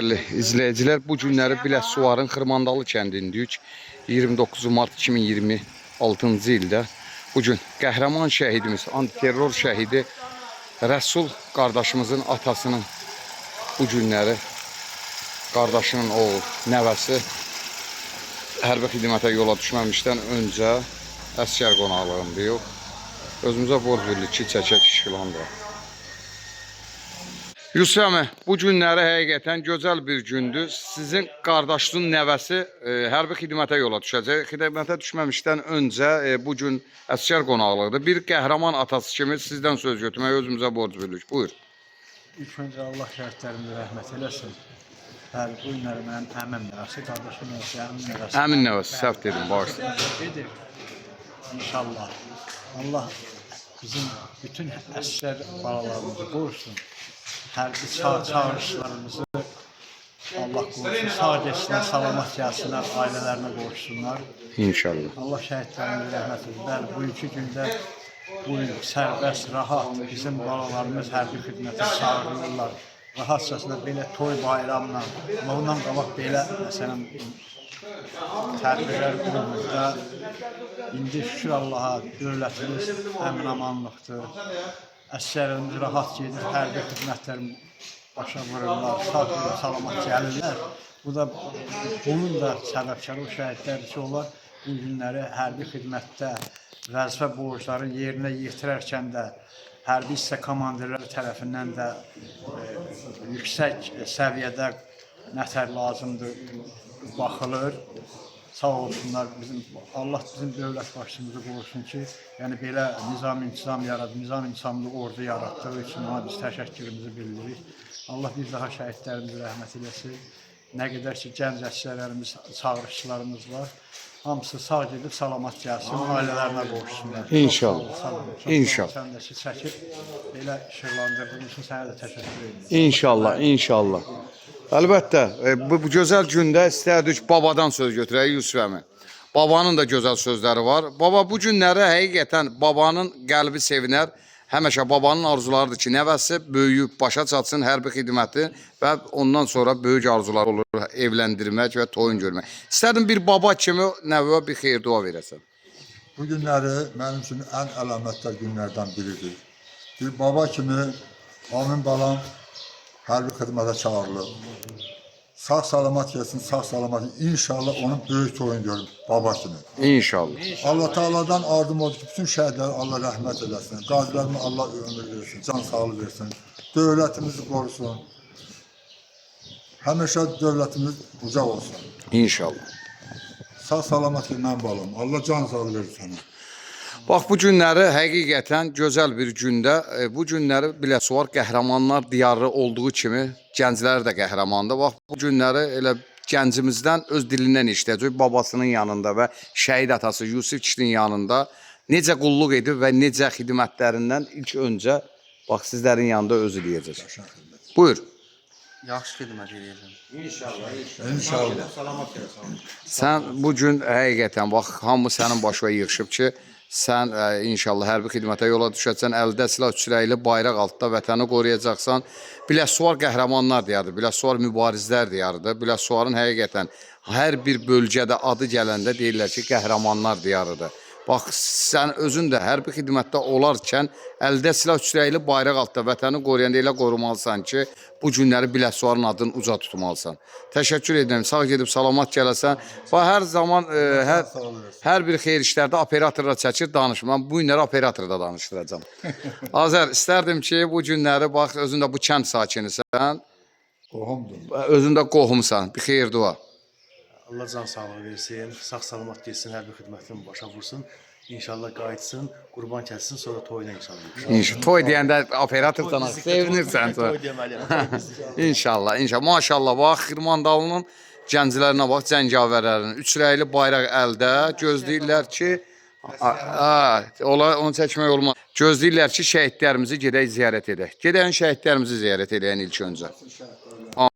Değerli izleyiciler, bu günləri Biləsuvarın Xırmandalı kəndindəyik. 29 Mart 2026-cı ildə bugün qəhrəman şəhidimiz, antiterror şəhidi Rəsul qardaşımızın atasının bu günləri qardaşının oğlu, nəvəsi hərbi xidmətə yola düşməmişdən öncə əsgər qonaqlığında yox. Özümüzə borc verdik ki, çəkək işğilanda. Yusuf əmi, bu günləri həqiqətən gözəl bir gündür. Sizin qardaşının nəvəsi hərbi xidmətə yola düşəcək. Xidmətə düşməmişdən öncə bu gün əsgər qonaqlığıdır. Bir qəhrəman atası kimi sizdən söz götürmək özümüzə borc veririk. Buyur. İlk öncə Allah şəhidlərimizə rəhmət eləsin. Hər bu günləri mənim əmim nəvəsi, qardaşım nəvəsi, Əmin nəvəsi, səhv dedim, bağışlayın. İnşallah Allah bizim bütün əsgər balalarımızı qorusun. Hərbi çağırışlarımızı Allah qorusun. Sağ geçsinlər, salamat gəlsinlər, ailələrinə qorusunlar. İnşallah. Allah şəhidlərimizə rəhmət eləsin. Bəli, bugünkü gündə bu sərbəst, rahat bizim balalarımız hərbi xidmətə çağırırlar. Rahatçasına belə toy bayramla, amma ondan qabaq belə məsələn tədbirlər qurulmuşda. İndi şükür Allaha dövlətimiz əmin-amanlıqdır. Əsgərlərimiz rahat gedir, hərbi xidmətlərini başa vururlar, sağ salamat gəlirlər. Bunun da səbəbkarı o şəhidlərdir ki, onlar bu günləri hərbi xidmətdə vəzifə borclarını yerinə yetirərkən də hərbi hissə komandirləri tərəfindən də yüksək səviyyədə nətər lazımdır baxılır. Sağ olsunlar, Allah bizim dövlət başçımızı qorusun ki, yəni belə nizam-intizam yaradı, nizam-intizamlı ordu yaratdığı üçün ona biz təşəkkürümüzü bildiririk. Allah bir daha şəhidlərimizə rəhmət eləsin. Nə qədər ki, gənc əsgərlərimiz, çağırışçılarımız var. Hamısı sağ gedib, salamat gəlsin, ailələrinə qovuşsunlar. İnşallah. İnşallah. Sən də ki, çəkib, belə işıqlandırdığın üçün sənə də təşəkkür edirəm. İnşallah, inşallah. Əlbəttə, bu gözəl gündə istərdik babadan söz götürək Yusuf əmi. Babanın da gözəl sözləri var. Baba, bu günləri həqiqətən babanın qəlbi sevinər. Həmişə babanın arzularıdır ki, nəvəsi böyüyüb, başa çatsın hərbi xidməti və ondan sonra böyük arzular olur, evləndirmək və toyun görmək. İstərdim bir baba kimi nəvəyə bir xeyir dua verəsən. Bu günləri mənim üçün ən əlamətdar günlərdən biridir. Bir baba kimi amin balam hərbi xidmətə çağırılıb. Sağ salamat gəlsin, sağ salamat. İnşallah onun böyük toyunu görür baba kimi. İnşallah. Allah Taala'dan ardım oldu ki, bütün şəhidlərə Allah rəhmət eləsin. Qazilərimə Allah ömür versin, can sağlığı versin. Dövlətimizi qorusun. Həmişə dövlətimiz ucaq olsun. İnşallah. Sağ salamat gəl mənim balam. Allah can sağlığı versin sənə. Bax, bu günləri həqiqətən gözəl bir gündə, bu günləri Biləsuvar qəhrəmanlar diyarı olduğu kimi gənclər də qəhrəmandır. Bax, bu günləri elə gəncimizdən öz dilindən işləyəcək, babasının yanında və şəhid atası Yusuf kişinin yanında necə qulluq edib və necə xidmətlərindən ilk öncə bax, sizlərin yanında özü deyəcək. Buyur. Yaxşı xidmət edəcəm. İnşallah. Sən bu gün həqiqətən, bax, hamı sənin başına yığışıb ki, sən inşallah hərbi xidmətə yola düşəcəksən, əldə silah çürəkli bayraq altında vətəni qoruyacaqsan. Biləsuvar qəhrəmanlar diyarıdır, Biləsuvar mübarizlər diyarıdır. Biləsuvarın həqiqətən hər bir bölgədə adı gələndə deyirlər ki, qəhrəmanlar diyarıdır. Bax, sən özün də hərbi xidmətdə olarkən əldə silah çürəkli bayraq altında vətəni qoruyanda elə qorumalısan ki, bu günləri Biləsuvarın adını uca tutmalısan. Təşəkkür edirəm, sağ gedib salamat gələsən. Bax, hər zaman, hər bir xeyir işlərdə operatorla çəkir, danışır. Mən bu günləri operatorda danışdıracam. Azər, istərdim ki, bu günləri, bax, özün də bu kənd sakinisən. Qohumdur. Özün də qohumsan, bir xeyir dua. Allah can sağlığı versin, sağ salamat getsin, hərbi xidmətini başa vursun. İnşallah qayıtsın, qurban kəssin, sonra toyuna inşallah. İnşallah. Toy deyəndə operator sana sevinirsən. Toy deməliyəm. İnşallah, inşallah. Maşallah, bax, Xırmandalının gənclərinə bax, cəngavərlərinin üç rəyli bayraq əldə gözləyirlər ki, onu çəkmək olmaz. Gözləyirlər ki, şəhidlərimizi gedək ziyarət edək. Gedəyin şəhidlərimizi ziyarət edəyin ilk öncə.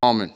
Amin.